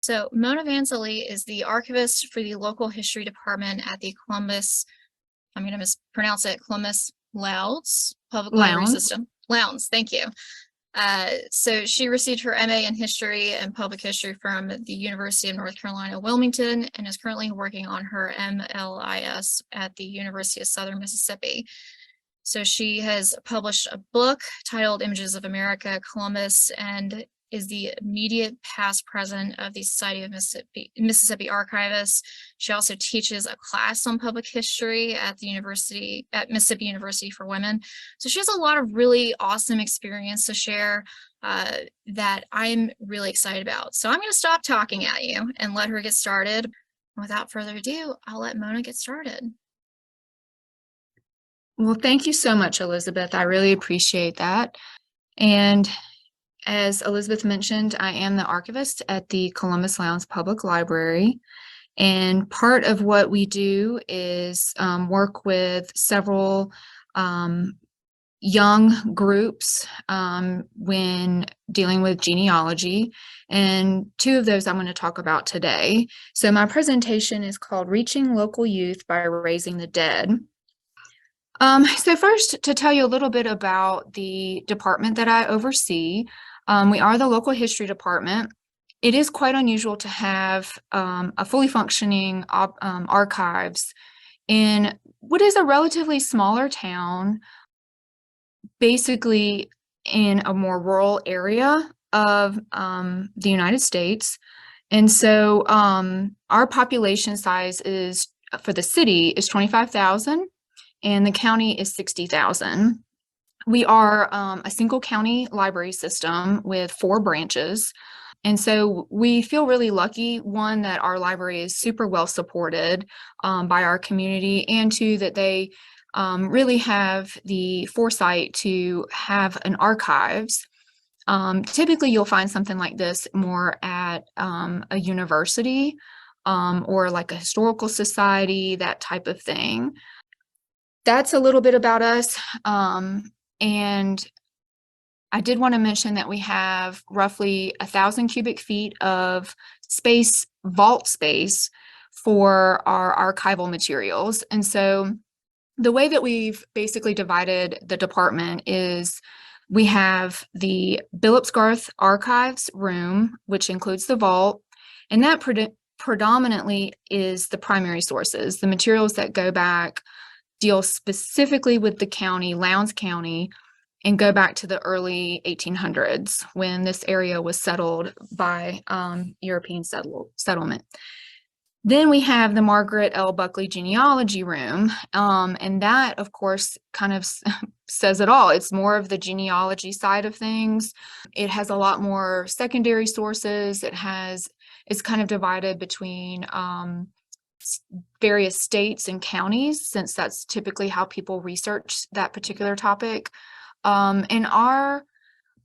So Mona Vance-Ali is the archivist for the local history department at the I'm going to mispronounce it, Columbus-Lowndes Public Library Lounge. System. Lowndes, thank you. So she received her MA in history and public history from the University of North Carolina, Wilmington, and is currently working on her MLIS at the University of Southern Mississippi. So she has published a book titled Images of America, Columbus, and is the immediate past president of the Society of Mississippi Archivists. She also teaches a class on public history at Mississippi University for Women. So she has a lot of really awesome experience to share that I'm really excited about. So I'm going to stop talking at you and let her get started. Without further ado, I'll let Mona get started. Well, thank you so much, Elizabeth. I really appreciate that. And as Elizabeth mentioned, I am the archivist at the Columbus-Lowndes Public Library. And part of what we do is work with several young groups when dealing with genealogy. And two of those I'm going to talk about today. So my presentation is called Reaching Local Youth by Raising the Dead. So first, to tell you a little bit about the department that I oversee, we are the local history department. It is quite unusual to have a fully functioning archives in what is a relatively smaller town, basically in a more rural area of the United States. And so our population size is, for the city, is 25,000. And the county is 60,000. We are a single county library system with 4 branches. And so we feel really lucky, one, that our library is super well supported by our community, and two, that they really have the foresight to have an archives. Typically, you'll find something like this more at a university or like a historical society, that type of thing. That's a little bit about us. And I did want to mention that we have roughly 1,000 cubic feet of space, vault space, for our archival materials. And so the way that we've basically divided the department is we have the Billipsgarth Archives room, which includes the vault, and that predominantly is the primary sources, the materials that go back, deal specifically with the county, Lowndes County, and go back to the early 1800s when this area was settled by European settlement. Then we have the Margaret L. Buckley Genealogy Room, and that, of course, kind of says it all. It's more of the genealogy side of things. It has a lot more secondary sources. It's kind of divided between various states and counties, since that's typically how people research that particular topic. And our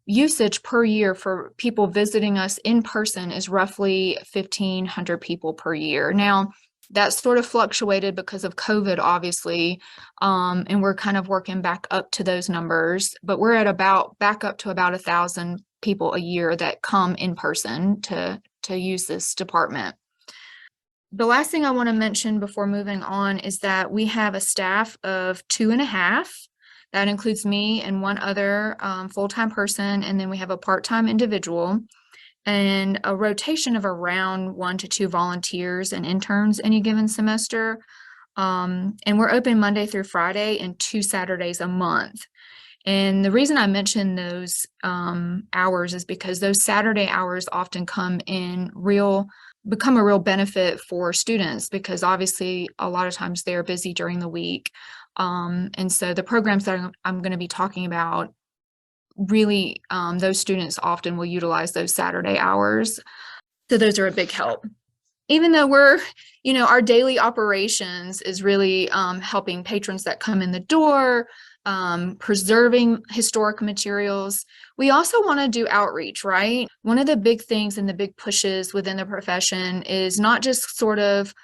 usage per year for people visiting us in person is roughly 1,500 people per year. Now, that's sort of fluctuated because of COVID, obviously, and we're kind of working back up to those numbers, but we're at back up to about 1,000 people a year that come in person to use this department. The last thing I want to mention before moving on is that we have a staff of 2.5. That includes me and one other full-time person, and then we have a part-time individual and a rotation of around 1 to 2 volunteers and interns any given semester. And we're open Monday through Friday and 2 Saturdays a month. And the reason I mention those hours is because those Saturday hours often become a real benefit for students, because obviously a lot of times they're busy during the week. And so the programs that I'm going to be talking about, really, those students often will utilize those Saturday hours. So those are a big help. Even though our daily operations is really helping patrons that come in the door, preserving historic materials. We also want to do outreach, right? One of the big things and the big pushes within the profession is not just sort of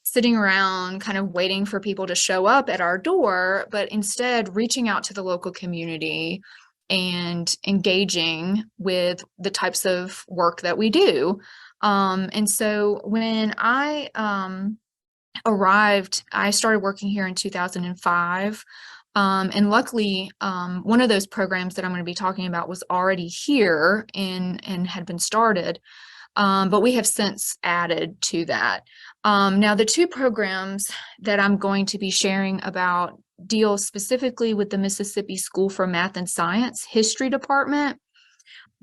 sitting around kind of waiting for people to show up at our door, but instead reaching out to the local community and engaging with the types of work that we do. And so when I arrived, I started working here in 2005. And luckily, one of those programs that I'm going to be talking about was already here and had been started. But we have since added to that. Now, the two programs that I'm going to be sharing about deal specifically with the Mississippi School for Math and Science History Department.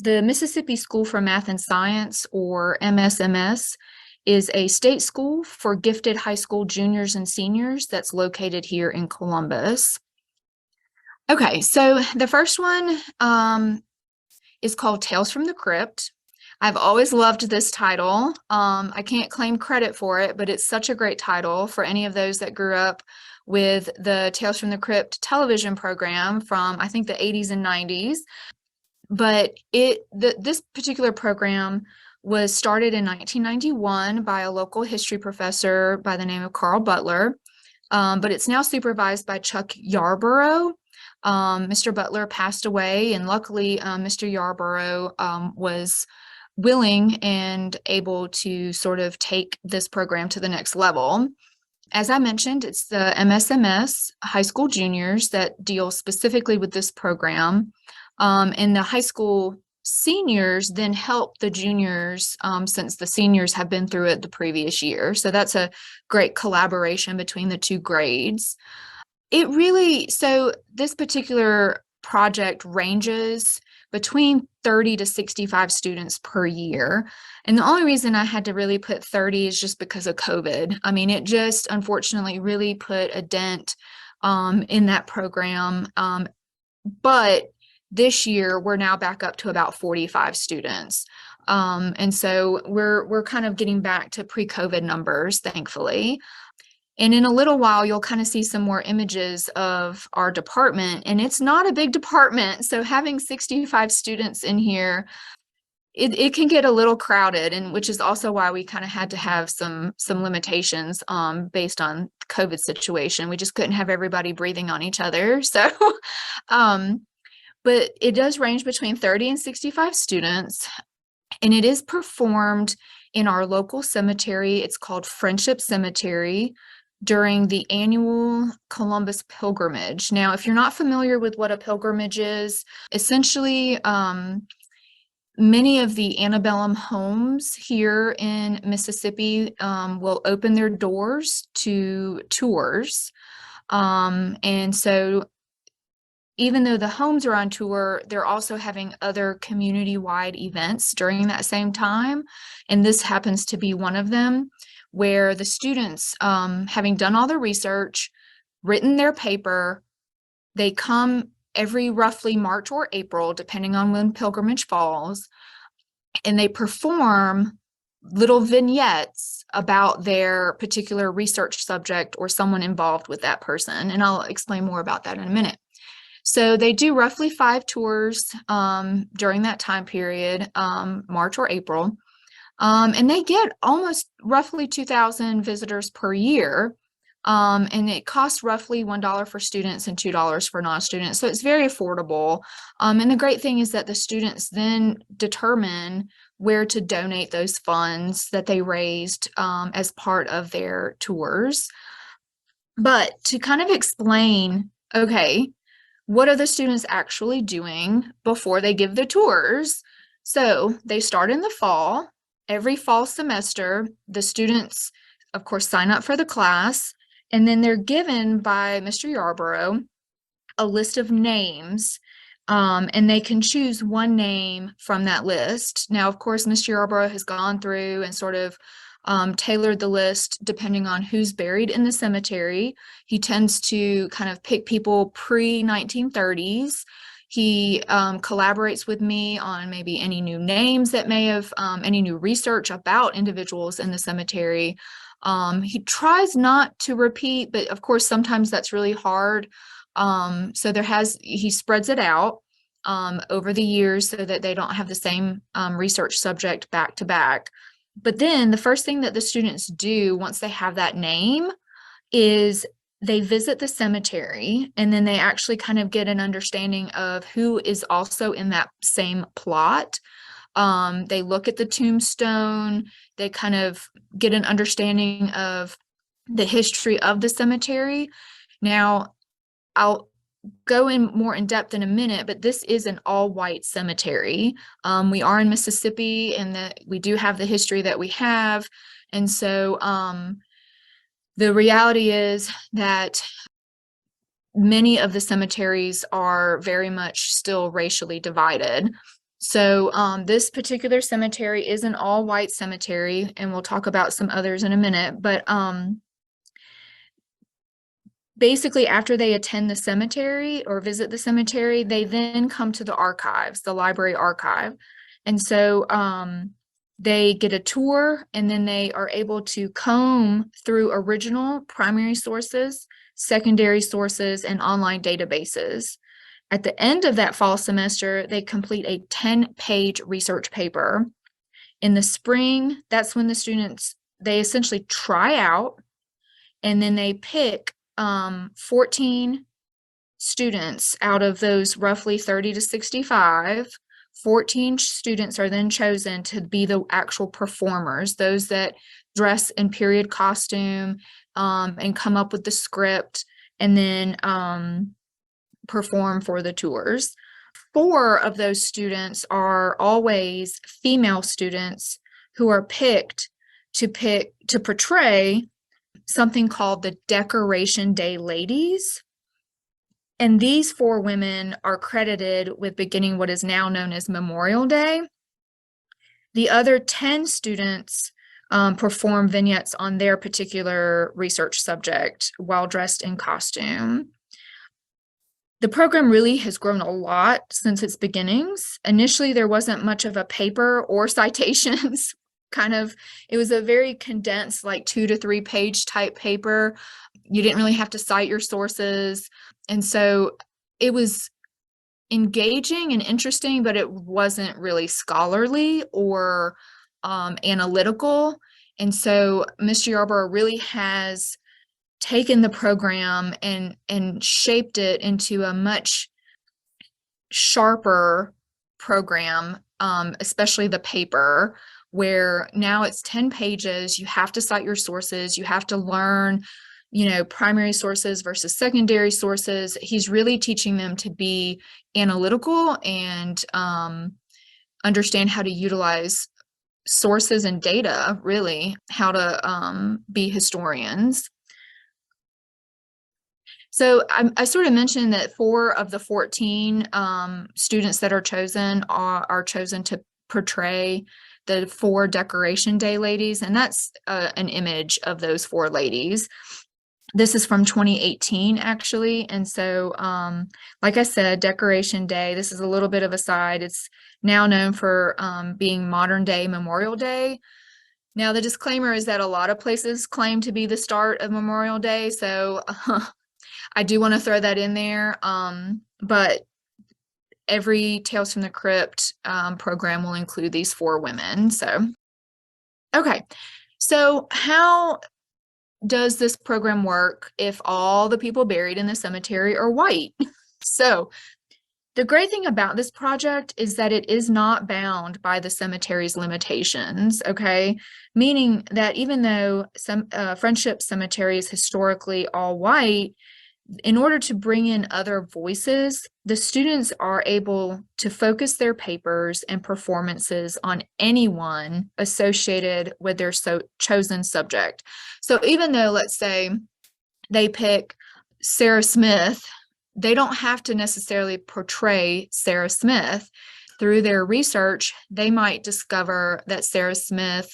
The Mississippi School for Math and Science, or MSMS, is a state school for gifted high school juniors and seniors that's located here in Columbus. Okay, so the first one is called Tales from the Crypt. I've always loved this title. I can't claim credit for it, but it's such a great title for any of those that grew up with the Tales from the Crypt television program from, I think, the 80s and 90s. But this particular program was started in 1991 by a local history professor by the name of Carl Butler, but it's now supervised by Chuck Yarborough. Mr. Butler passed away, and luckily Mr. Yarborough was willing and able to sort of take this program to the next level. As I mentioned, it's the MSMS high school juniors that deal specifically with this program. And the high school seniors then help the juniors since the seniors have been through it the previous year. So that's a great collaboration between the two grades. So this particular project ranges between 30 to 65 students per year. And the only reason I had to really put 30 is just because of COVID. I mean, it just unfortunately really put a dent in that program. But this year, we're now back up to about 45 students. And so we're kind of getting back to pre-COVID numbers, thankfully. And in a little while, you'll kind of see some more images of our department. And it's not a big department. So having 65 students in here, it can get a little crowded, and which is also why we kind of had to have some limitations based on COVID situation. We just couldn't have everybody breathing on each other. So but it does range between 30 and 65 students, and it is performed in our local cemetery. It's called Friendship Cemetery during the annual Columbus pilgrimage. Now, if you're not familiar with what a pilgrimage is, essentially, many of the antebellum homes here in Mississippi will open their doors to tours. And so even though the homes are on tour, they're also having other community-wide events during that same time. And this happens to be one of them, where the students, having done all the research, written their paper, they come every roughly March or April, depending on when pilgrimage falls, and they perform little vignettes about their particular research subject or someone involved with that person. And I'll explain more about that in a minute. So they do roughly 5 tours during that time period, March or April. And they get almost roughly 2,000 visitors per year. And it costs roughly $1 for students and $2 for non-students. So it's very affordable. And the great thing is that the students then determine where to donate those funds that they raised as part of their tours. But to kind of explain, okay, what are the students actually doing before they give the tours? So they start in the fall. Every fall semester, the students, of course, sign up for the class, and then they're given by Mr. Yarborough a list of names, and they can choose one name from that list. Now, of course, Mr. Yarborough has gone through and sort of tailored the list depending on who's buried in the cemetery. He tends to kind of pick people pre-1930s. He collaborates with me on maybe any new names that may have, any new research about individuals in the cemetery. He tries not to repeat, but of course, sometimes that's really hard. So he spreads it out over the years so that they don't have the same research subject back to back. But then the first thing that the students do once they have that name is they visit the cemetery, and then they actually kind of get an understanding of who is also in that same plot. They look at the tombstone, they kind of get an understanding of the history of the cemetery. Now, I'll go in more in depth in a minute, but this is an all-white cemetery. We are in Mississippi, and that we do have the history that we have. And so the reality is that many of the cemeteries are very much still racially divided. So this particular cemetery is an all-white cemetery, and we'll talk about some others in a minute, but basically after they attend the cemetery or visit the cemetery, they then come to the archives, the library archive. And so they get a tour, and then they are able to comb through original primary sources, secondary sources, and online databases. At the end of that fall semester, they complete a 10-page research paper. In the spring, that's when the students, they essentially try out, and then they pick 14 students out of those roughly 30 to 65. 14 students are then chosen to be the actual performers, those that dress in period costume and come up with the script, and then perform for the tours. 4 of those students are always female students who are picked to portray something called the Decoration Day Ladies. And these 4 women are credited with beginning what is now known as Memorial Day. The other 10 students perform vignettes on their particular research subject while dressed in costume. The program really has grown a lot since its beginnings. Initially, there wasn't much of a paper or citations. It was a very condensed, like 2 to 3 page type paper. You didn't really have to cite your sources. And so it was engaging and interesting, but it wasn't really scholarly or analytical. And so Mr. Yarborough really has taken the program and shaped it into a much sharper program, especially the paper, where now it's 10 pages. You have to cite your sources. You have to learn, primary sources versus secondary sources. He's really teaching them to be analytical and understand how to utilize sources and data, really, how to be historians. So I sort of mentioned that 4 of the 14 students that are chosen are chosen to portray the 4 Decoration Day ladies, and that's an image of those 4 ladies. This is from 2018, actually. And so, like I said, Decoration Day, this is a little bit of a side. It's now known for being modern day Memorial Day. Now, the disclaimer is that a lot of places claim to be the start of Memorial Day. So I do want to throw that in there. But every Tales from the Crypt program will include these 4 women. So, okay. So how does this program work if all the people buried in the cemetery are white? So the great thing about this project is that it is not bound by the cemetery's limitations, okay? Meaning that even though some Friendship Cemetery is historically all white, in order to bring in other voices, the students are able to focus their papers and performances on anyone associated with their chosen subject. So even though, let's say, they pick Sarah Smith, they don't have to necessarily portray Sarah Smith. Through their research, they might discover that Sarah Smith,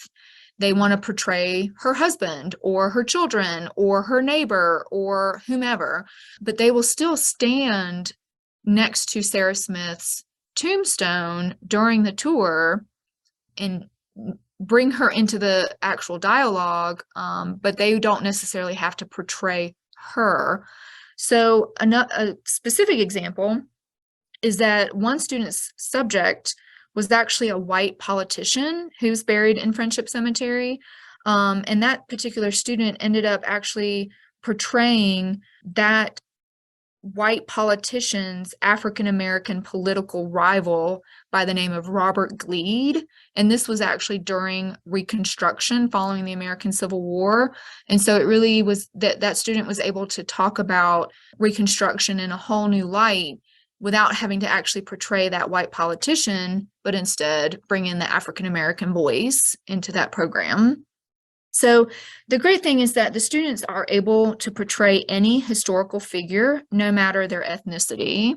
they want to portray her husband or her children or her neighbor or whomever, but they will still stand next to Sarah Smith's tombstone during the tour and bring her into the actual dialogue, but they don't necessarily have to portray her. So a specific example is that one student's subject was actually a white politician who's buried in Friendship Cemetery. And that particular student ended up actually portraying that white politician's African-American political rival by the name of Robert Gleed. And this was actually during Reconstruction following the American Civil War. And so it really was that student was able to talk about Reconstruction in a whole new light without having to actually portray that white politician, but instead bring in the African-American voice into that program. So the great thing is that the students are able to portray any historical figure, no matter their ethnicity.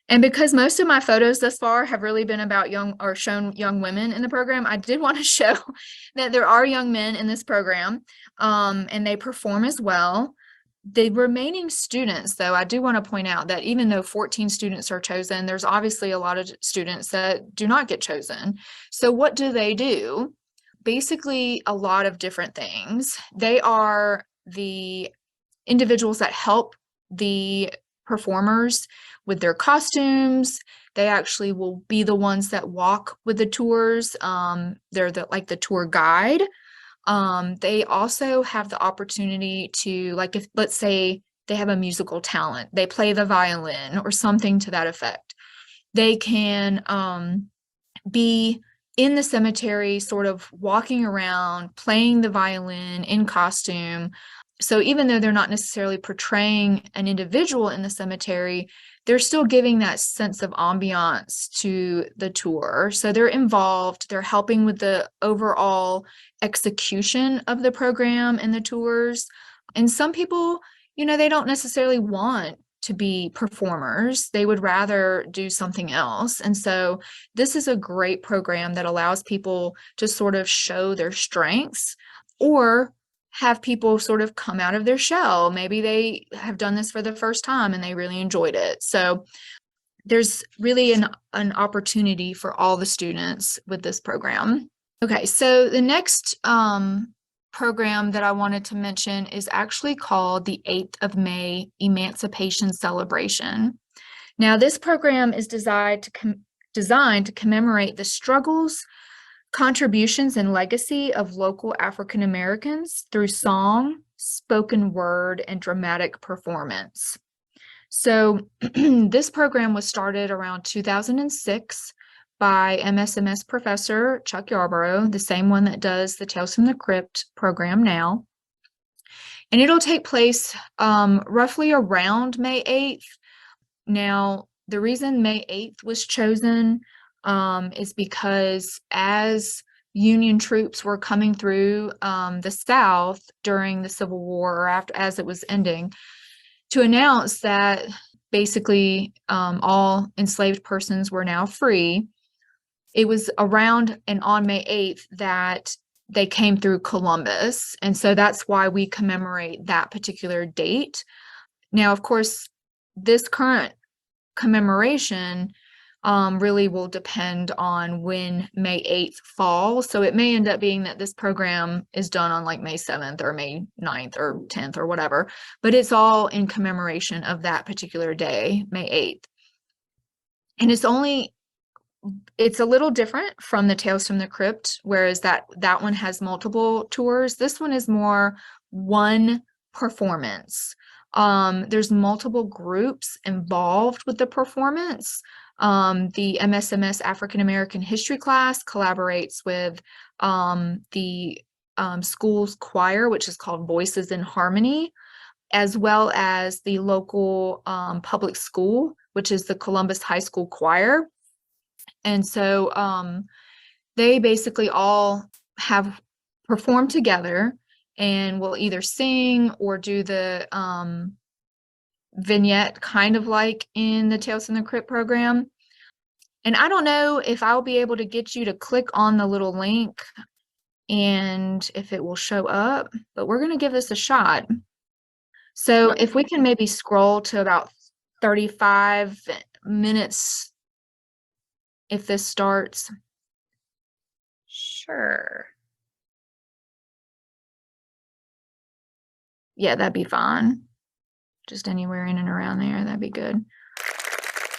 And because most of my photos thus far have really been about shown young women in the program, I did want to show that there are young men in this program, and they perform as well. The remaining students, though, I do want to point out that even though 14 students are chosen, there's obviously a lot of students that do not get chosen. So what do? Basically, a lot of different things. They are the individuals that help the performers with their costumes. They actually will be the ones that walk with the tours. They're like the tour guide. They also have the opportunity to, like, if let's say they have a musical talent, they play the violin or something to that effect. They can be in the cemetery, sort of walking around, playing the violin in costume. So even though they're not necessarily portraying an individual in the cemetery, they're still giving that sense of ambiance to the tour. So they're involved, they're helping with the overall execution of the program and the tours. And some people, they don't necessarily want to be performers. They would rather do something else. And so this is a great program that allows people to sort of show their strengths or have people sort of come out of their shell. Maybe they have done this for the first time and they really enjoyed it. So there's really an opportunity for all the students with this program. Okay, so the next program that I wanted to mention is actually called the 8th of May Emancipation Celebration. Now, this program is designed to commemorate the struggles, contributions, and legacy of local African Americans through song, spoken word, and dramatic performance. So this program was started around 2006 by MSMS professor Chuck Yarborough, the same one that does the Tales from the Crypt program now. And it'll take place roughly around May 8th. Now, the reason May 8th was chosen is because as Union troops were coming through the South during the Civil War, or as it was ending, to announce that basically all enslaved persons were now free, it was around and on May 8th that they came through Columbus. And so that's why we commemorate that particular date. Now, of course, this current commemoration really will depend on when May 8th falls. So it may end up being that this program is done on like May 7th or May 9th or 10th or whatever, but it's all in commemoration of that particular day, May 8th. And it's a little different from the Tales from the Crypt, whereas that one has multiple tours. This one is more one performance. There's multiple groups involved with the performance. The MSMS African American History class collaborates with the school's choir, which is called Voices in Harmony, as well as the local public school, which is the Columbus High School Choir. And so they basically all have performed together and will either sing or do the vignette, kind of like in the Tales from the Crypt program. And I don't know if I'll be able to get you to click on the little link and if it will show up, but we're going to give this a shot. So if we can maybe scroll to about 35 minutes, if this starts. Sure. Yeah, that'd be fine. Just anywhere in and around there, that'd be good.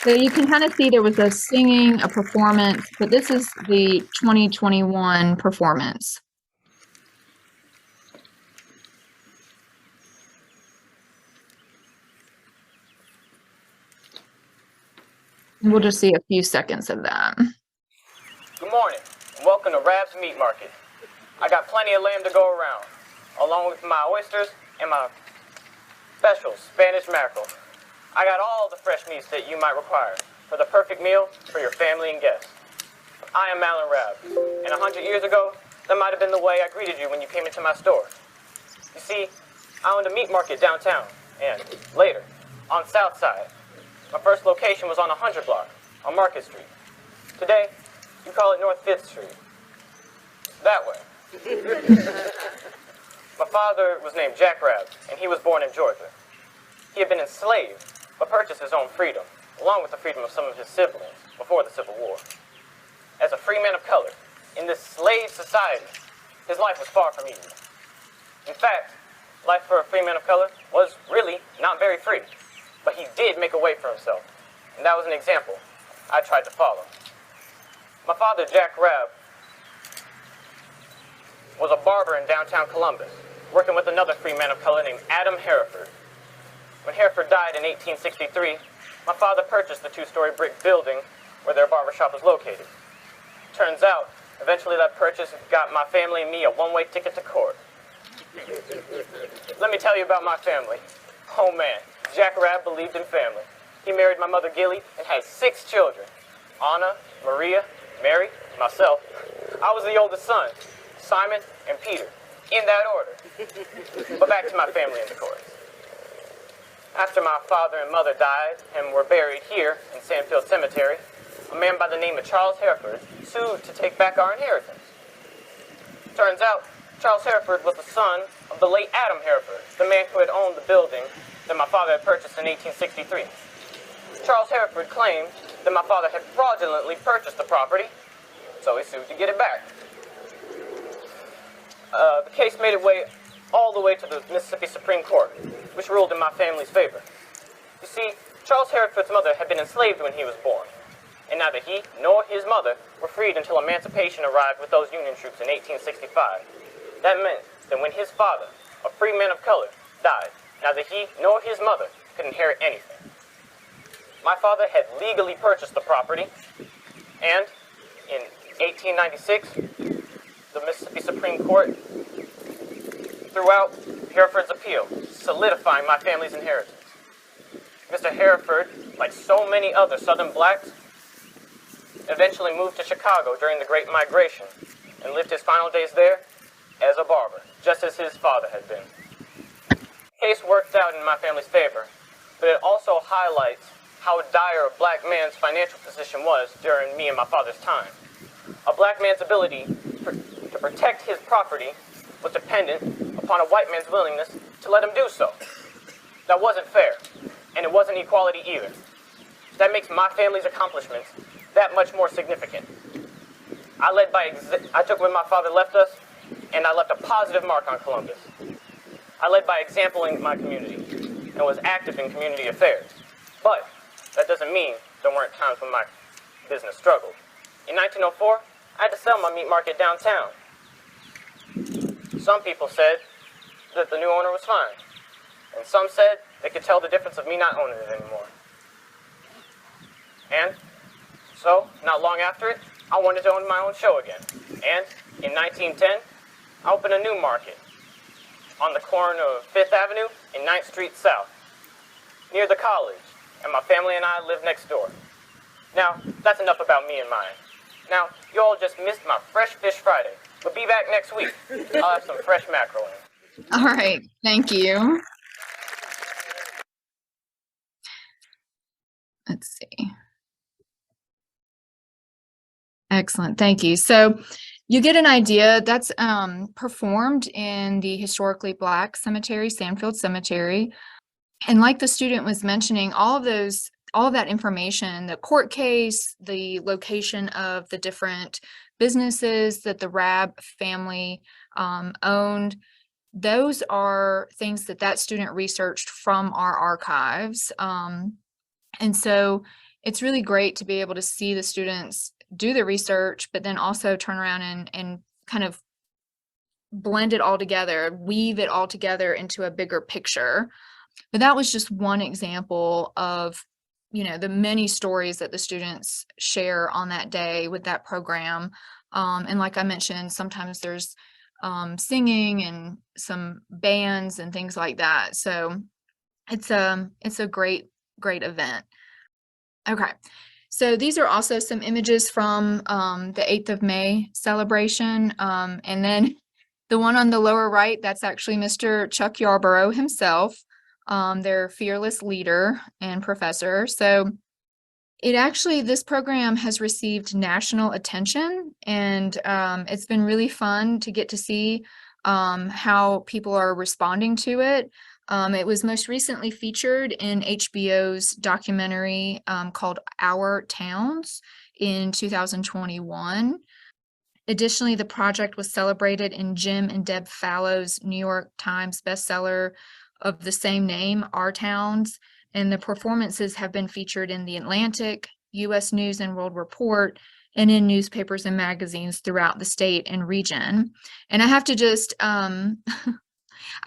So you can kind of see there was a singing, a performance, but this is the 2021 performance. We'll just see a few seconds of that. Good morning, and welcome to Rab's Meat Market. I got plenty of lamb to go around, along with my oysters and my special Spanish mackerel. I got all the fresh meats that you might require for the perfect meal for your family and guests. I am Alan Rab, and 100 years ago, that might have been the way I greeted you when you came into my store. You see, I owned a meat market downtown, and later, on South Side. My first location was on 100 block, on Market Street. Today, you call it North 5th Street. That way. My father was named Jack Rab, and he was born in Georgia. He had been enslaved, but purchased his own freedom, along with the freedom of some of his siblings, before the Civil War. As a free man of color, in this slave society, his life was far from easy. In fact, life for a free man of color was really not very free, but he did make a way for himself, and that was an example I tried to follow. My father, Jack Rab, was a barber in downtown Columbus, working with another free man of color named Adam Hereford. When Hereford died in 1863, my father purchased the two-story brick building where their barbershop was located. Turns out, eventually that purchase got my family and me a one-way ticket to court. Let me tell you about my family. Oh man, Jack Rab believed in family. He married my mother Gilly and had 6 children. Anna, Maria, Mary, myself. I was the oldest son, Simon and Peter, in that order. But back to my family in the course. After my father and mother died and were buried here in Sandfield Cemetery, a man by the name of Charles Hereford sued to take back our inheritance. Turns out, Charles Hereford was the son of the late Adam Hereford, the man who had owned the building that my father had purchased in 1863. Charles Hereford claimed that my father had fraudulently purchased the property, so he sued to get it back. The case made its way all the way to the Mississippi Supreme Court, which ruled in my family's favor. You see, Charles Hereford's mother had been enslaved when he was born, and neither he nor his mother were freed until Emancipation arrived with those Union troops in 1865. That meant that when his father, a free man of color, died, neither he nor his mother could inherit anything. My father had legally purchased the property, and in 1896, the Mississippi Supreme Court threw out Hereford's appeal, solidifying my family's inheritance. Mr. Hereford, like so many other Southern blacks, eventually moved to Chicago during the Great Migration and lived his final days there as a barber, just as his father had been. The case worked out in my family's favor, but it also highlights how dire a black man's financial position was during me and my father's time. A black man's ability to protect his property was dependent upon a white man's willingness to let him do so. That wasn't fair, and it wasn't equality either. That makes my family's accomplishments that much more significant. I took when my father left us, and I left a positive mark on Columbus. I led by example in my community, and was active in community affairs. But that doesn't mean there weren't times when my business struggled. In 1904, I had to sell my meat market downtown. Some people said that the new owner was fine, and some said they could tell the difference of me not owning it anymore. And so, not long after it, I wanted to own my own show again. And in 1910, I opened a new market on the corner of 5th Avenue and 9th Street South, near the college, and my family and I live next door. Now, that's enough about me and mine. Now, you all just missed my Fresh Fish Friday, but be back next week. I'll have some fresh mackerel in. All right, thank you. Let's see. Excellent, thank you. So you get an idea that's performed in the historically Black cemetery, Sandfield Cemetery. And like the student was mentioning, all of that information, the court case, the location of the different businesses that the Rab family owned, those are things that student researched from our archives. And so it's really great to be able to see the students do the research, but then also turn around and kind of blend it all together, weave it all together into a bigger picture. But that was just one example of the many stories that the students share on that day with that program. And like I mentioned, sometimes there's singing and some bands and things like that. So it's a great event. Okay. So these are also some images from the 8th of May celebration. And then the one on the lower right, that's actually Mr. Chuck Yarborough himself, their fearless leader and professor. So this program has received national attention, and it's been really fun to get to see how people are responding to it. It was most recently featured in HBO's documentary called Our Towns in 2021. Additionally, the project was celebrated in Jim and Deb Fallow's New York Times bestseller of the same name, Our Towns, and the performances have been featured in The Atlantic, U.S. News and World Report, and in newspapers and magazines throughout the state and region. And I have to just, I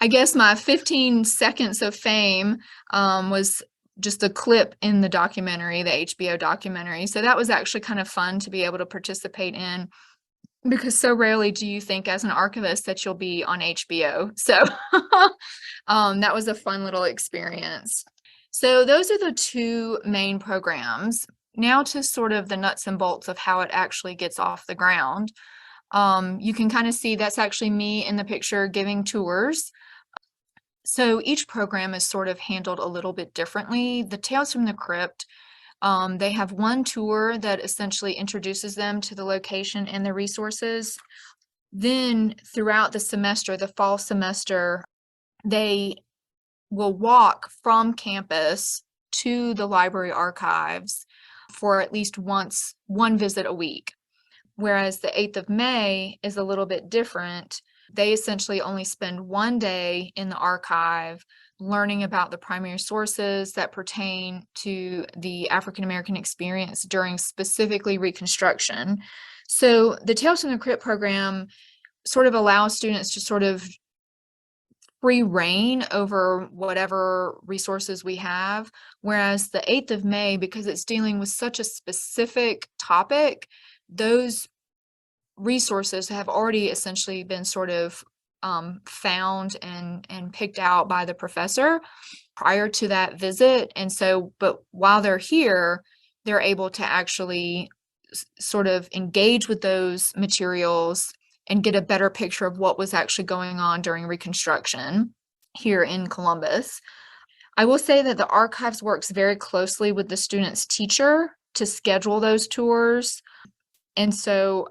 guess my 15 seconds of fame was just a clip in the documentary, the HBO documentary. So that was actually kind of fun to be able to participate in, because so rarely do you think as an archivist that you'll be on HBO. So that was a fun little experience. So those are the two main programs. Now to sort of the nuts and bolts of how it actually gets off the ground. You can kind of see that's actually me in the picture giving tours. So each program is sort of handled a little bit differently. The Tales from the Crypt, they have one tour that essentially introduces them to the location and the resources. Then throughout the semester, the fall semester, they will walk from campus to the library archives for at least one visit a week. Whereas the 8th of May is a little bit different. They essentially only spend one day in the archive learning about the primary sources that pertain to the African American experience during specifically Reconstruction. So the Tales from the Crypt program sort of allows students to sort of free reign over whatever resources we have, whereas the 8th of May, because it's dealing with such a specific topic, those resources have already essentially been sort of found and picked out by the professor prior to that visit. And so, but while they're here, they're able to actually sort of engage with those materials and get a better picture of what was actually going on during Reconstruction here in Columbus. I will say that the archives works very closely with the student's teacher to schedule those tours. And so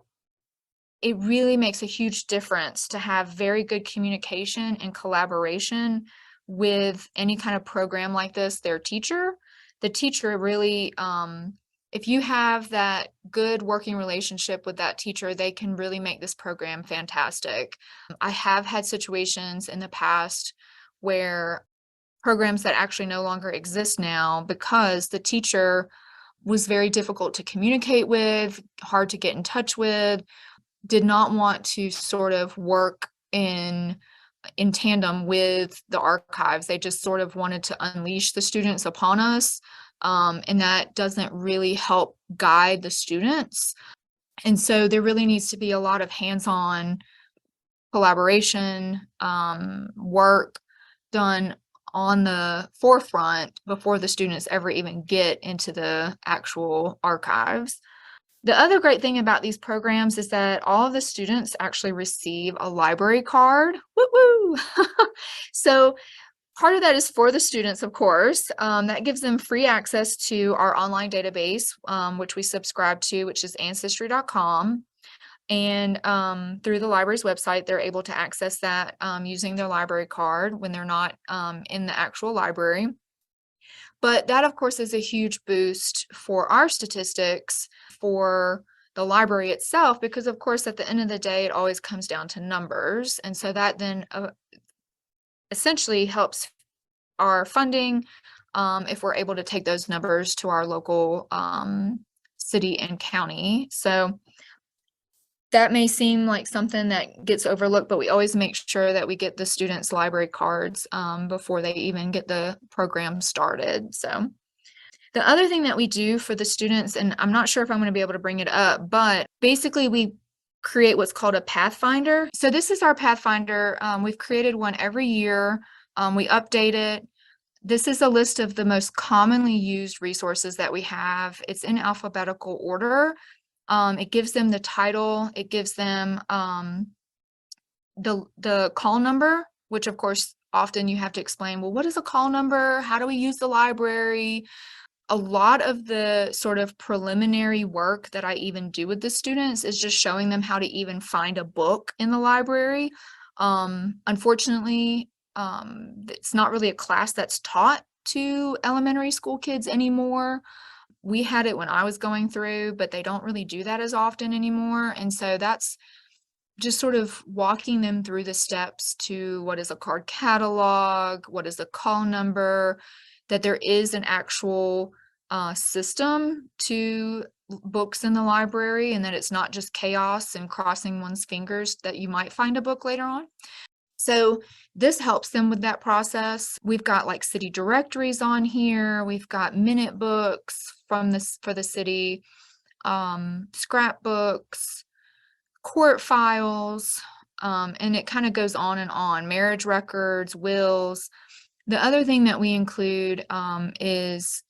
it really makes a huge difference to have very good communication and collaboration with any kind of program like this, their teacher. The teacher really, if you have that good working relationship with that teacher, they can really make this program fantastic. I have had situations in the past where programs that actually no longer exist now because the teacher was very difficult to communicate with, hard to get in touch with, did not want to sort of work in tandem with the archives. They just sort of wanted to unleash the students upon us. And that doesn't really help guide the students. And so there really needs to be a lot of hands-on collaboration, work done on the forefront before the students ever even get into the actual archives. The other great thing about these programs is that all of the students actually receive a library card. Woo-woo! So part of that is for the students, of course. That gives them free access to our online database, which we subscribe to, which is ancestry.com. And through the library's website, they're able to access that using their library card when they're not in the actual library. But that, of course, is a huge boost for our statistics for the library itself, because, of course, at the end of the day, it always comes down to numbers. And so that then essentially helps our funding if we're able to take those numbers to our local city and county. So that may seem like something that gets overlooked, but we always make sure that we get the students' library cards before they even get the program started. So The other thing that we do for the students, and I'm not sure if I'm going to be able to bring it up, but basically we create what's called a Pathfinder. So this is our Pathfinder. We've created one every year. We update it. This is a list of the most commonly used resources that we have. It's in alphabetical order. It gives them the title. It gives them the call number, which of course, often you have to explain, well, what is a call number? How do we use the library? A lot of the sort of preliminary work that I even do with the students is just showing them how to even find a book in the library. Unfortunately, it's not really a class that's taught to elementary school kids anymore. We had it when I was going through, but they don't really do that as often anymore. And so that's just sort of walking them through the steps to what is a card catalog, what is a call number, that there is an actual system to books in the library, and that it's not just chaos and crossing one's fingers that you might find a book later on. So this helps them with that process. We've got like city directories on here. We've got minute books from this for the city, scrapbooks, court files, and it kind of goes on and on. Marriage records, wills. The other thing that we include is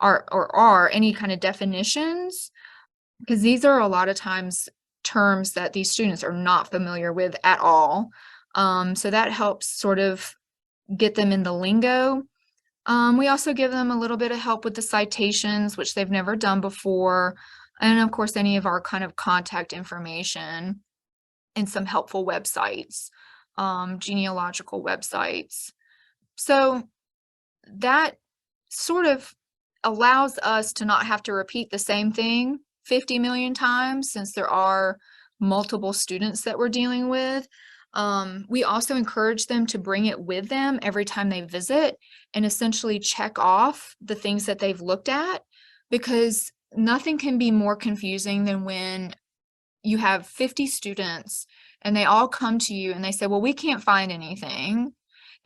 are any kind of definitions, because these are a lot of times terms that these students are not familiar with at all. So that helps sort of get them in the lingo. We also give them a little bit of help with the citations, which they've never done before. And of course, any of our kind of contact information and some helpful websites, genealogical websites. So that sort of allows us to not have to repeat the same thing 50 million times, since there are multiple students that we're dealing with. We also encourage them to bring it with them every time they visit and essentially check off the things that they've looked at, because nothing can be more confusing than when you have 50 students and they all come to you and they say, well, we can't find anything.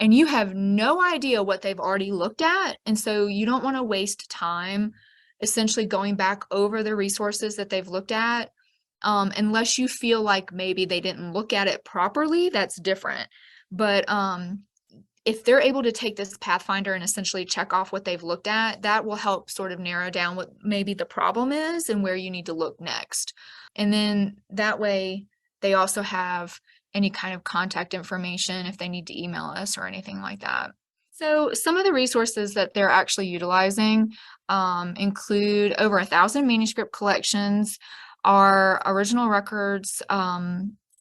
And you have no idea what they've already looked at. And so you don't want to waste time essentially going back over the resources that they've looked at. Unless you feel like maybe they didn't look at it properly, that's different. But if they're able to take this Pathfinder and essentially check off what they've looked at, that will help sort of narrow down what maybe the problem is and where you need to look next. And then that way they also have any kind of contact information if they need to email us or anything like that. So some of the resources that they're actually utilizing include over 1,000 manuscript collections. Our original records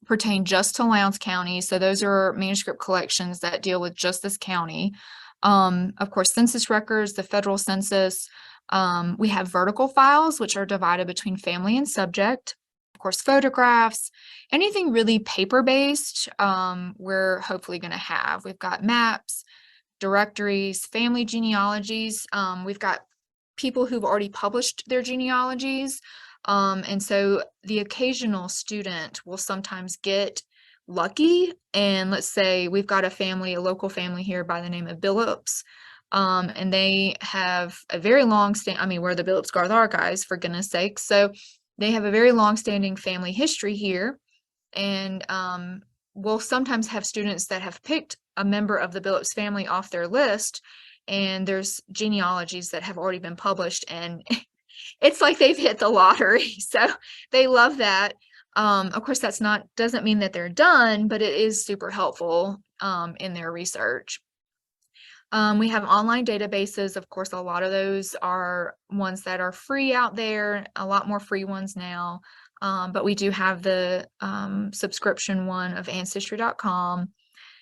pertain just to Lowndes County. So those are manuscript collections that deal with just this county. Of course, census records, the federal census. We have vertical files, which are divided between family and subject. Of course, photographs, anything really paper-based, we're hopefully going to have. We've got maps, directories, family genealogies. We've got people who've already published their genealogies. And so the occasional student will sometimes get lucky. And let's say we've got a local family here by the name of Billups. And they have a very long we're the Billups Garth Archives, for goodness sake. So they have a very long-standing family history here. And we'll sometimes have students that have picked a member of the Billups family off their list. And there's genealogies that have already been published, and it's like they've hit the lottery. So they love that. Of course, doesn't mean that they're done, but it is super helpful in their research. We have online databases. Of course, a lot of those are ones that are free out there, a lot more free ones now. But we do have the subscription one of ancestry.com.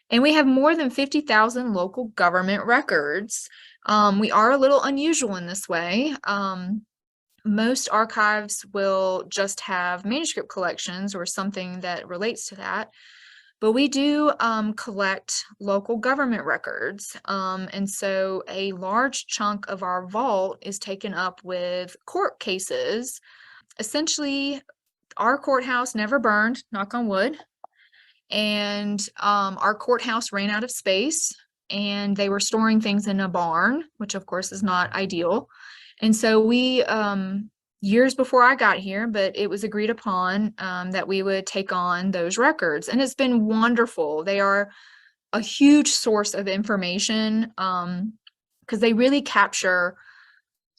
And we have more than 50,000 local government records. We are a little unusual in this way. Most archives will just have manuscript collections or something that relates to that. But we do collect local government records. And so a large chunk of our vault is taken up with court cases. Essentially, our courthouse never burned, knock on wood. And our courthouse ran out of space, and they were storing things in a barn, which of course is not ideal. And so we, years before I got here, but it was agreed upon that we would take on those records. And it's been wonderful. They are a huge source of information because they really capture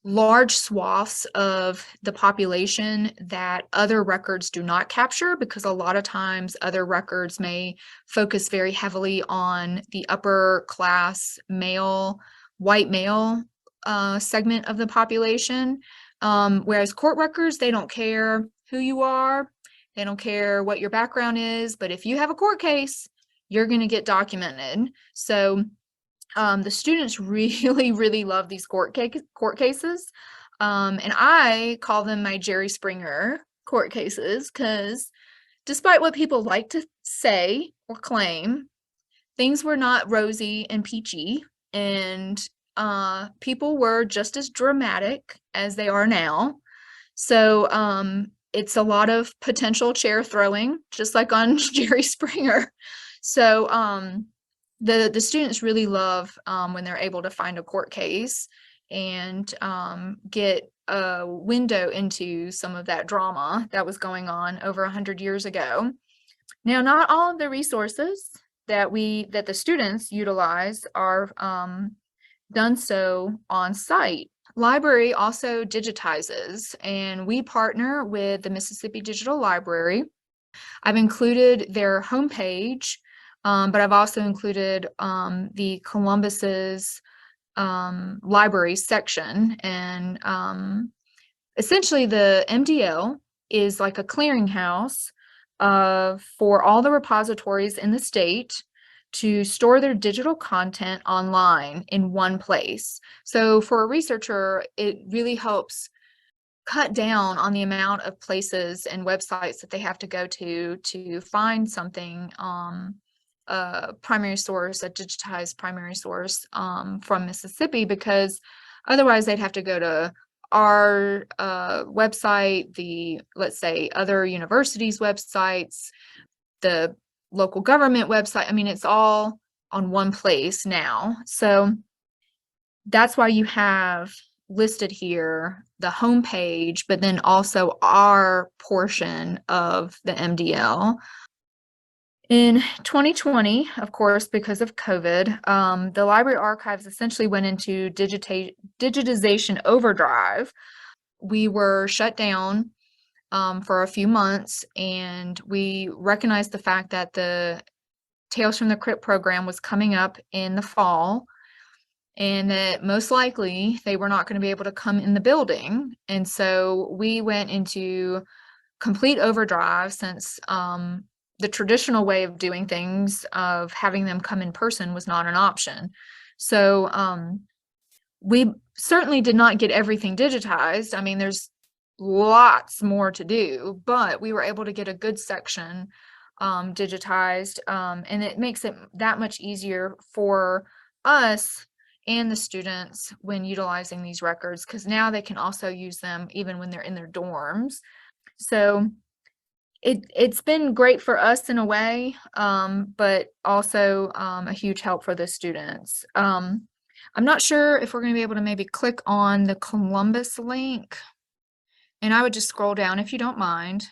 large swaths of the population that other records do not capture, because a lot of times other records may focus very heavily on the upper class male, white male segment of the population. Whereas court records, they don't care who you are, they don't care what your background is, but if you have a court case, you're going to get documented. So the students really, really love these court cases. And I call them my Jerry Springer court cases, because despite what people like to say or claim, things were not rosy and peachy, and people were just as dramatic as they are now. So it's a lot of potential chair throwing, just like on Jerry Springer. So the students really love when they're able to find a court case and get a window into some of that drama that was going on over 100 years ago. Now, not all of the resources that the students utilize are done so on site. Library also digitizes, and we partner with the Mississippi Digital Library. I've included their homepage, but I've also included the Columbus's library section. And essentially the MDL is like a clearinghouse for all the repositories in the state to store their digital content online in one place. So for a researcher, it really helps cut down on the amount of places and websites that they have to go to find something, a primary source, a digitized primary source from Mississippi, because otherwise they'd have to go to our website, let's say other universities' websites, the local government website. I mean, it's all on one place now. So that's why you have listed here the homepage, but then also our portion of the MDL. In 2020, of course, because of COVID, the library archives essentially went into digitization overdrive. We were shut down for a few months, and we recognized the fact that the Tales from the Crypt program was coming up in the fall, and that most likely they were not going to be able to come in the building. And so we went into complete overdrive, since the traditional way of doing things, of having them come in person, was not an option. So we certainly did not get everything digitized. I mean, there's lots more to do, but we were able to get a good section digitized, and it makes it that much easier for us and the students when utilizing these records, because now they can also use them even when they're in their dorms. So it's been great for us in a way, but also a huge help for the students. I'm not sure if we're going to be able to maybe click on the Columbus link, and I would just scroll down if you don't mind.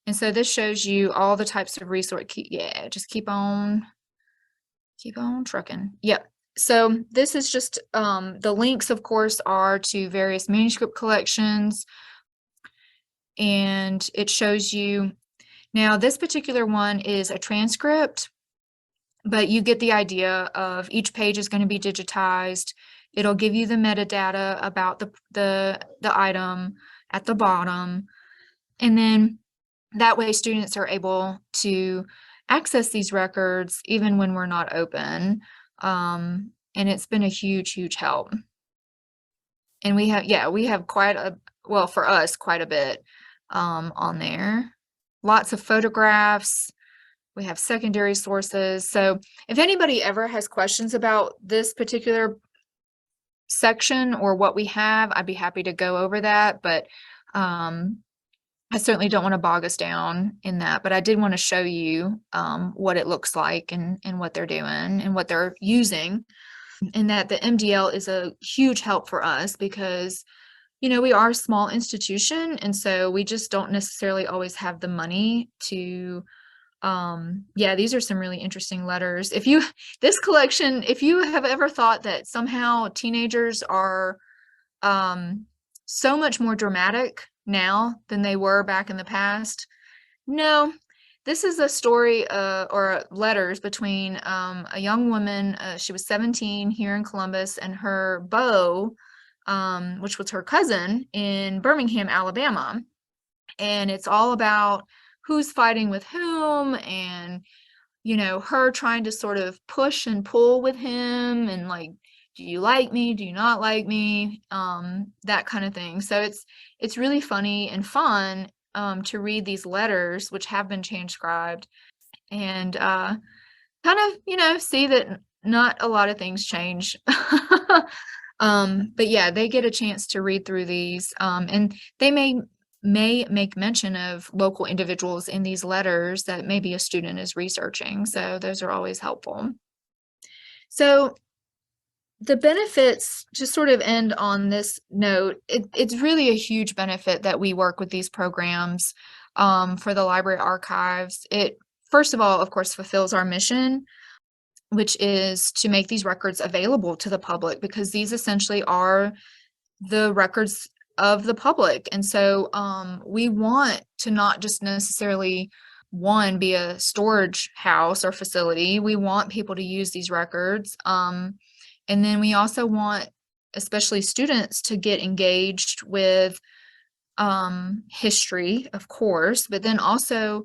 And so this shows you all the types of resource. Yeah, just keep on trucking. Yep. So this is just the links, of course, are to various manuscript collections, and it shows you. Now, this particular one is a transcript, but you get the idea of each page is going to be digitized. It'll give you the metadata about the item at the bottom, and then that way students are able to access these records even when we're not open. And it's been a huge help. And we have quite a, well, for us, quite a bit on there. Lots of photographs. We have secondary sources. So if anybody ever has questions about this particular section or what we have, I'd be happy to go over that. But I certainly don't want to bog us down in that, but I did want to show you what it looks like and what they're doing and what they're using. and that the MDL is a huge help for us because, you know, we are a small institution, and so we just don't necessarily always have the money to, yeah, these are some really interesting letters. This collection, if you have ever thought that somehow teenagers are so much more dramatic now than they were back in the past, no, this is a story or letters between a young woman, she was 17 here in Columbus, and her beau, which was her cousin in Birmingham, Alabama. And it's all about who's fighting with whom, and, you know, her trying to sort of push and pull with him, and like, do you like me? Do you not like me? That kind of thing. So it's really funny and fun to read these letters, which have been transcribed, and kind of, you know, see that not a lot of things change. But yeah, they get a chance to read through these, and they may make mention of local individuals in these letters that maybe a student is researching. So those are always helpful. So the benefits, just sort of end on this note, it's really a huge benefit that we work with these programs for the library archives. It, first of all, of course, fulfills our mission, which is to make these records available to the public, because these essentially are the records of the public. And so we want to not just necessarily, one, be a storage house or facility. We want people to use these records. And then we also want, especially students, to get engaged with history, of course, but then also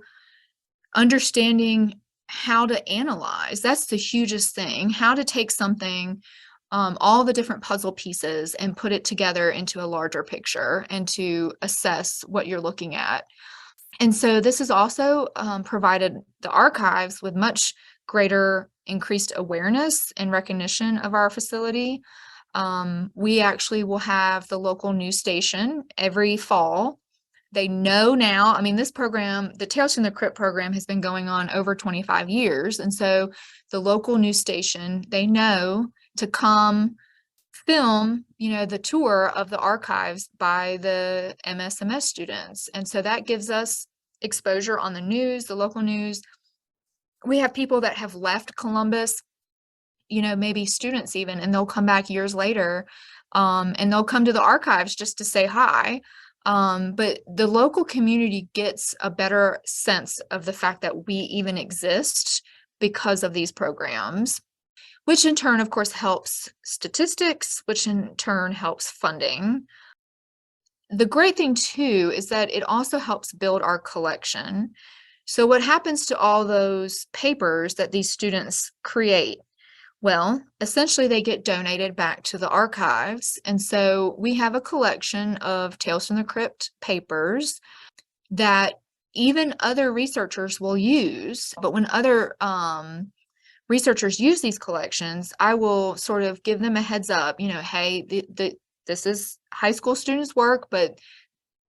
understanding how to analyze. That's the hugest thing, how to take something, all the different puzzle pieces, and put it together into a larger picture and to assess what you're looking at. And so this has also provided the archives with much greater increased awareness and recognition of our facility. We actually will have the local news station every fall. They know now, I mean, this program, the Tales from the Crypt program, has been going on over 25 years. And so the local news station, they know to come film, you know, the tour of the archives by the MSMS students. And so that gives us exposure on the news, the local news. We have people that have left Columbus, you know, maybe students even, and they'll come back years later, and they'll come to the archives just to say hi. But the local community gets a better sense of the fact that we even exist because of these programs, which in turn, of course, helps statistics, which in turn helps funding. The great thing too is that it also helps build our collection. So what happens to all those papers that these students create? Well, essentially they get donated back to the archives. And so we have a collection of Tales from the Crypt papers that even other researchers will use. But when other researchers use these collections, I will sort of give them a heads up, you know, hey, this is high school students' work, but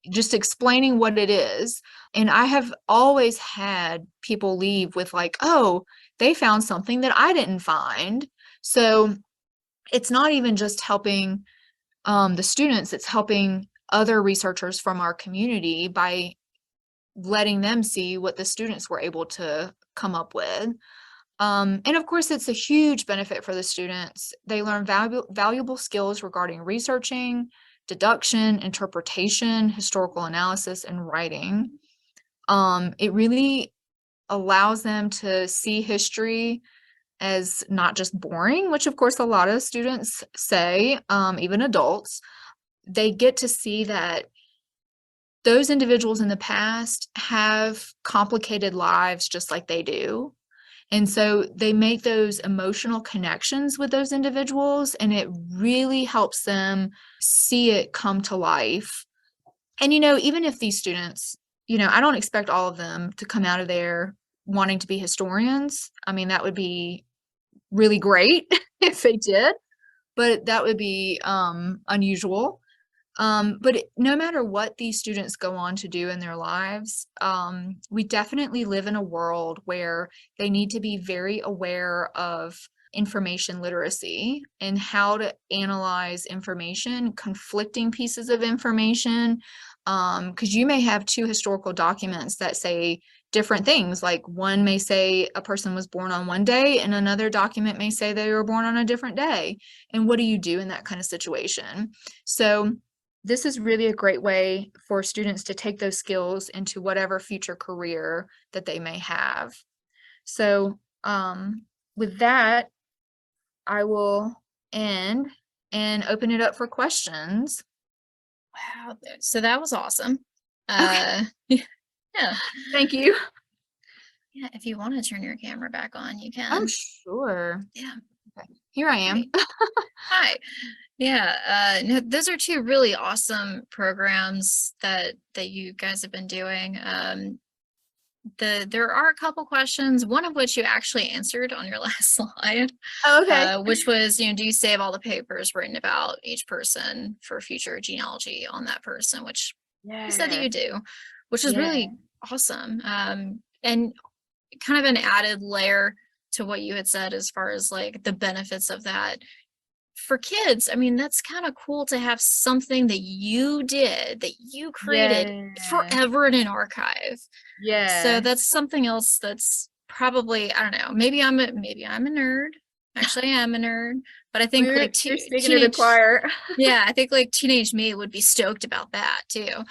just explaining what it is. And I have always had people leave with like, oh, they found something that I didn't find. So it's not even just helping the students, it's helping other researchers from our community by letting them see what the students were able to come up with. And of course, it's a huge benefit for the students. They learn valuable skills regarding researching, deduction, interpretation, historical analysis, and writing. It really allows them to see history as not just boring, which of course a lot of students say, even adults. They get to see that those individuals in the past have complicated lives just like they do. And so they make those emotional connections with those individuals, and it really helps them see it come to life. And, you know, even if these students, you know, I don't expect all of them to come out of there wanting to be historians. I mean, that would be really great if they did, but that would be unusual. But no matter what these students go on to do in their lives, we definitely live in a world where they need to be very aware of information literacy and how to analyze information, conflicting pieces of information. Because you may have two historical documents that say different things. Like one may say a person was born on one day and another document may say they were born on a different day. And what do you do in that kind of situation? So this is really a great way for students to take those skills into whatever future career that they may have. So with that, I will end and open it up for questions. Wow. So that was awesome. Yeah. Thank you. Yeah. If you want to turn your camera back on, you Oh, can. sure. Yeah. Okay. Here I am. Great. Hi. Yeah. No, those are two really awesome programs that you guys have been doing. There are a couple questions, one of which you actually answered on your last slide, Okay. which was, do you save all the papers written about each person for future genealogy on that person, which you said that you do, which is really awesome. And kind of an added layer to what you had said as far as like the benefits of that. For kids, I mean, that's kind of cool to have something that you did, that you created forever in an archive. So that's something else that's probably, I don't know, maybe I'm a nerd. Actually, I am a nerd, but I think like you're speaking to the choir. Yeah, I think like teenage me would be stoked about that too.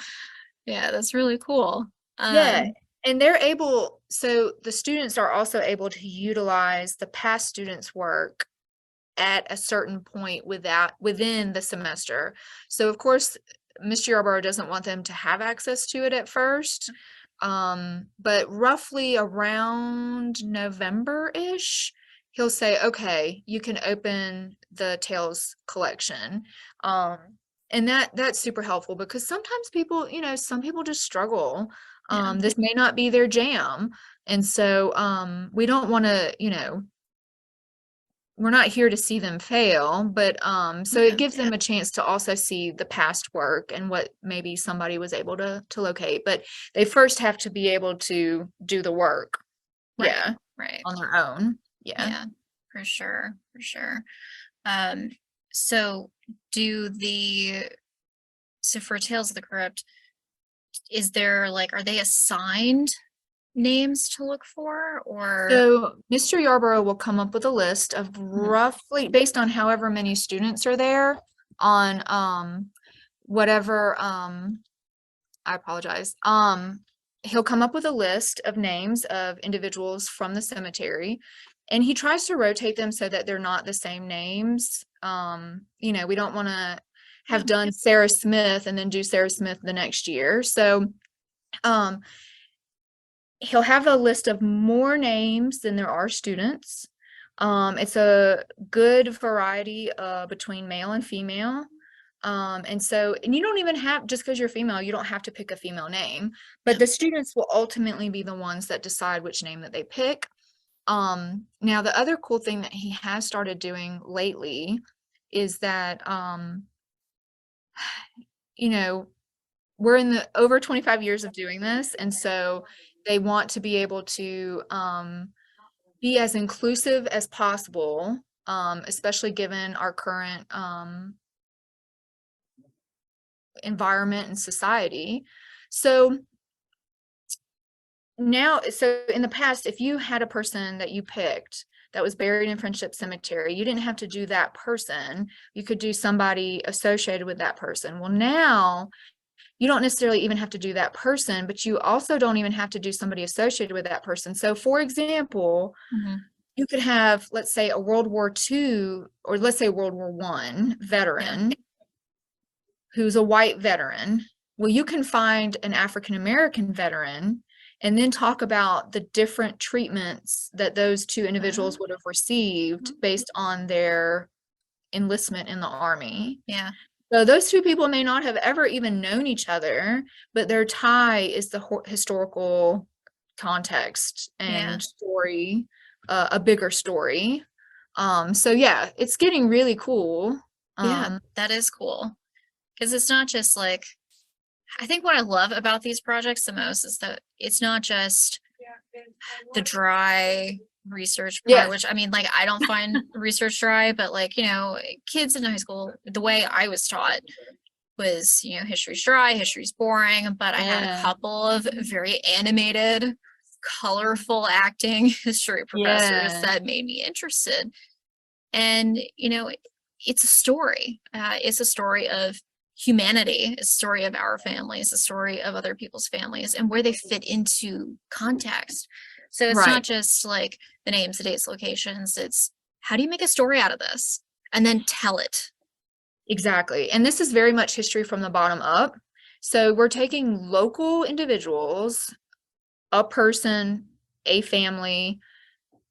Yeah, that's really cool. Yeah. And they're able, so the students are also able to utilize the past students' work at a certain point within the semester. So of course, Mr. Yarborough doesn't want them to have access to it at first. But roughly around November-ish, he'll say, okay, you can open the Tales collection. And that's super helpful because sometimes people, some people just struggle. This may not be their jam. And so we don't want to, we're not here to see them fail, but so it gives them a chance to also see the past work and what maybe somebody was able to locate, but they first have to be able to do the work. Right. On their own. Yeah, for sure. So for Tales of the Crypt, is there like, are they assigned names to look for, or? So Mr. Yarborough will come up with a list of roughly, based on however many students are there, on whatever, I apologize. He'll come up with a list of names of individuals from the cemetery, and he tries to rotate them so that they're not the same names. We don't want to have done Sarah Smith and then do Sarah Smith the next year. So he'll have a list of more names than there are students. It's a good variety between male and female. And you don't even have, just because you're female, you don't have to pick a female name, but the students will ultimately be the ones that decide which name that they pick. Now, the other cool thing that he has started doing lately is that, we're in the over 25 years of doing this. And so they want to be able to be as inclusive as possible, especially given our current environment and society. So now, in the past, if you had a person that you picked that was buried in Friendship Cemetery, you didn't have to do that person. You could do somebody associated with that person. Well, now you don't necessarily even have to do that person, but you also don't even have to do somebody associated with that person. So for example, you could have, let's say, a World War II, or let's say World War I veteran who's a white veteran. Well, you can find an African-American veteran and then talk about the different treatments that those two individuals would have received based on their enlistment in the Army. So those two people may not have ever even known each other, but their tie is the historical context and story, a bigger story. So yeah, it's getting really cool. That is cool. Because it's not just like, I think what I love about these projects the most is that it's not just the dry research part, Yes. which I mean, like, I don't find research dry, but like, you know, kids in high school, the way I was taught was, you know, history's dry, history's boring, but I had a Yeah. couple of very animated, colorful acting history professors Yeah. that made me interested. And, you know, it's a story. It's a story of humanity, it's a story of our families, a story of other people's families, and where they fit into context. So it's not Right. just like the names, the dates, locations. It's how do you make a story out of this and then tell it? Exactly. And this is very much history from the bottom up. So we're taking local individuals, a person, a family,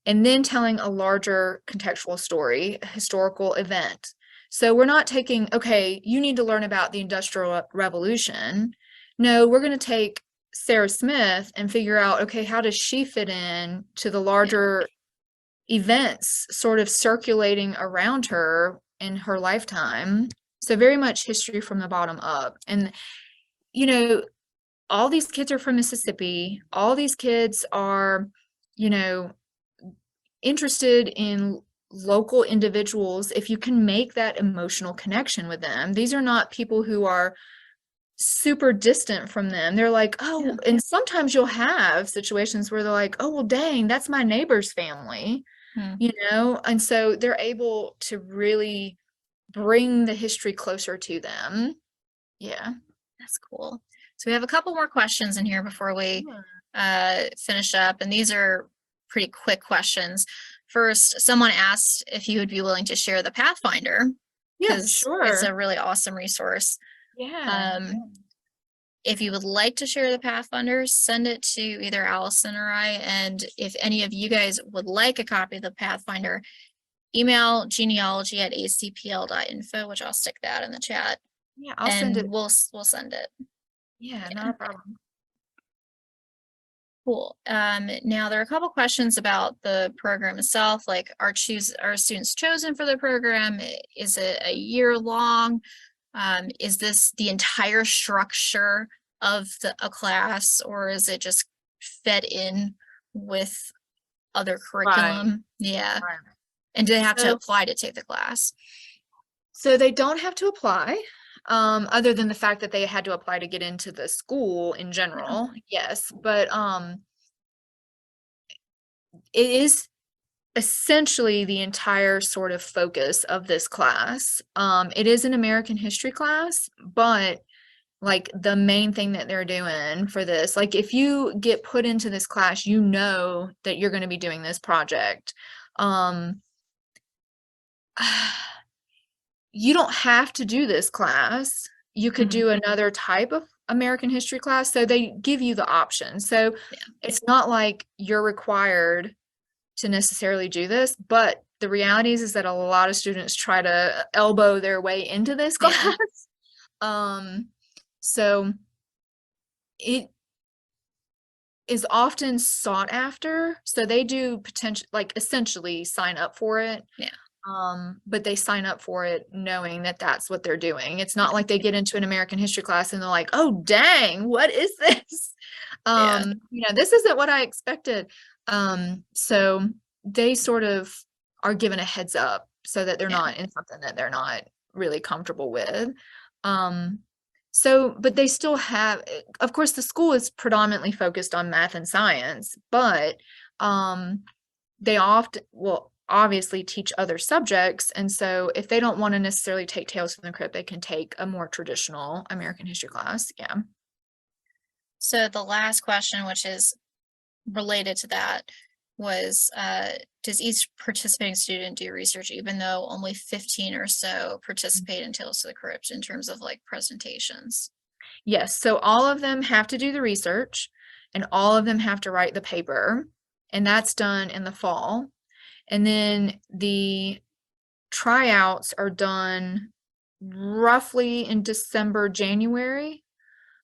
and then telling a larger contextual story, a historical event. So we're not taking, okay, you need to learn about the Industrial Revolution. No, we're going to take Sarah Smith and figure out, okay, how does she fit in to the larger events sort of circulating around her in her lifetime? So very much history from the bottom up. And, you know, all these kids are from Mississippi. All these kids are, you know, interested in local individuals. If you can make that emotional connection with them, these are not people who are super distant from them. They're like, oh, Yeah. and sometimes you'll have situations where they're like, oh, well, dang, that's my neighbor's family, Hmm. you know? And so they're able to really bring the history closer to them. Yeah. That's cool. So we have a couple more questions in here before we finish up, and these are pretty quick questions. First, someone asked if you would be willing to share the Pathfinder Yeah, because sure. it's a really awesome resource. Yeah. If you would like to share the Pathfinder, send it to either Allison or I. And if any of you guys would like a copy of the Pathfinder, email genealogy@acpl.info, which I'll stick that in the chat. Yeah, I'll send it. We'll send it. Yeah, not a problem. Cool. Now there are a couple questions about the program itself, like are students chosen for the program? Is it a year long? Is this the entire structure of a class, or is it just fed in with other curriculum? Yeah. Right. And do they have to So- apply to take the class? So they don't have to apply, other than the fact that they had to apply to get into the school in general. Yes, but it is essentially the entire sort of focus of this class. It is an American history class, but like the main thing that they're doing for this, like if you get put into this class, you know that you're going to be doing this project. You don't have to do this class. You could do another type of American history class. So they give you the option. So it's not like you're required to necessarily do this, but the reality is that a lot of students try to elbow their way into this class. So it is often sought after. So they do potential, like essentially sign up for it. Yeah. But they sign up for it knowing that that's what they're doing. It's not like they get into an American history class and they're like, oh, dang, what is this? You know, this isn't what I expected. So they sort of are given a heads up so that they're not in something that they're not really comfortable with. So, but they still have, of course, the school is predominantly focused on math and science, but they often will obviously teach other subjects. And so if they don't want to necessarily take Tales from the Crypt, they can take a more traditional American history class. Yeah. So the last question, which is related to that, was does each participating student do research, even though only 15 or so participate in Tales of the Crypt in terms of like presentations? Yes. So all of them have to do the research and all of them have to write the paper, and that's done in the fall. And then the tryouts are done roughly in December, January.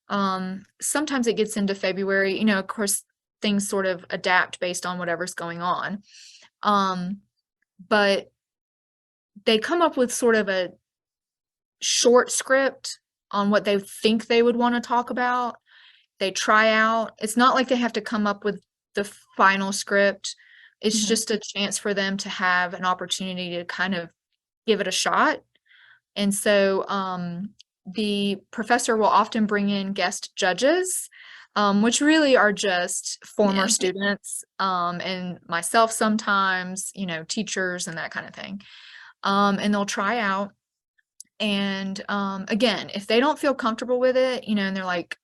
Sometimes it gets into February, you know, of course, things sort of adapt based on whatever's going on. But they come up with sort of a short script on what they think they would want to talk about. They try out. It's not like they have to come up with the final script. It's Mhm. just a chance for them to have an opportunity to kind of give it a shot. And so the professor will often bring in guest judges, which really are just former Yeah. students, and myself sometimes, you know, teachers and that kind of thing. And they'll try out. And again, if they don't feel comfortable with it, you know, and they're like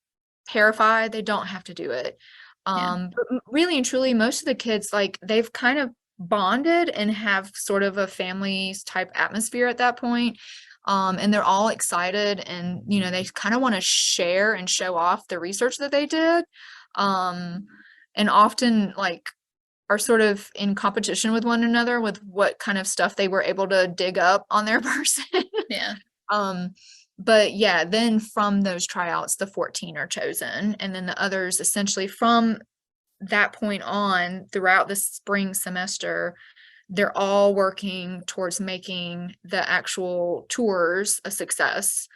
terrified, they don't have to do it. Yeah. But really and truly, most of the kids, like, they've kind of bonded and have sort of a families type atmosphere at that point. And they're all excited, and you know, they kind of want to share and show off the research that they did. Um, and often like are sort of in competition with one another with what kind of stuff they were able to dig up on their person. Yeah. Um, but yeah, then from those tryouts, the 14 are chosen, and then the others essentially from that point on throughout the spring semester, they're all working towards making the actual tours a success.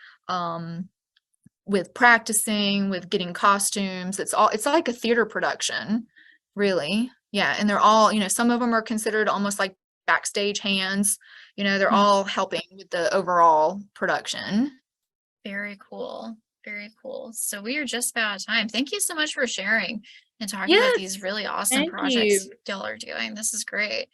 With practicing, with getting costumes, it's like a theater production, really. Yeah, and they're all, you know, some of them are considered almost like backstage hands. You know, they're Mhm. all helping with the overall production. Very cool. Very cool. So we are just about out of time. Thank you so much for sharing and talking about Yes, these really awesome thank you. projects y'all are doing. This is great.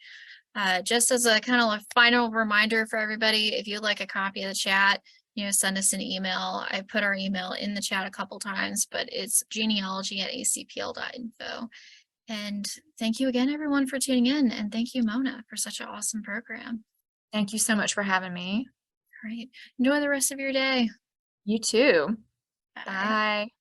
Just as a kind of like final reminder for everybody, if you'd like a copy of the chat, you know, send us an email. I put our email in the chat a couple times, but it's genealogy@acpl.info. And thank you again, everyone, for tuning in. And thank you, Mona, for such an awesome program. Thank you so much for having me. All right. Enjoy the rest of your day. You too. Bye. Bye.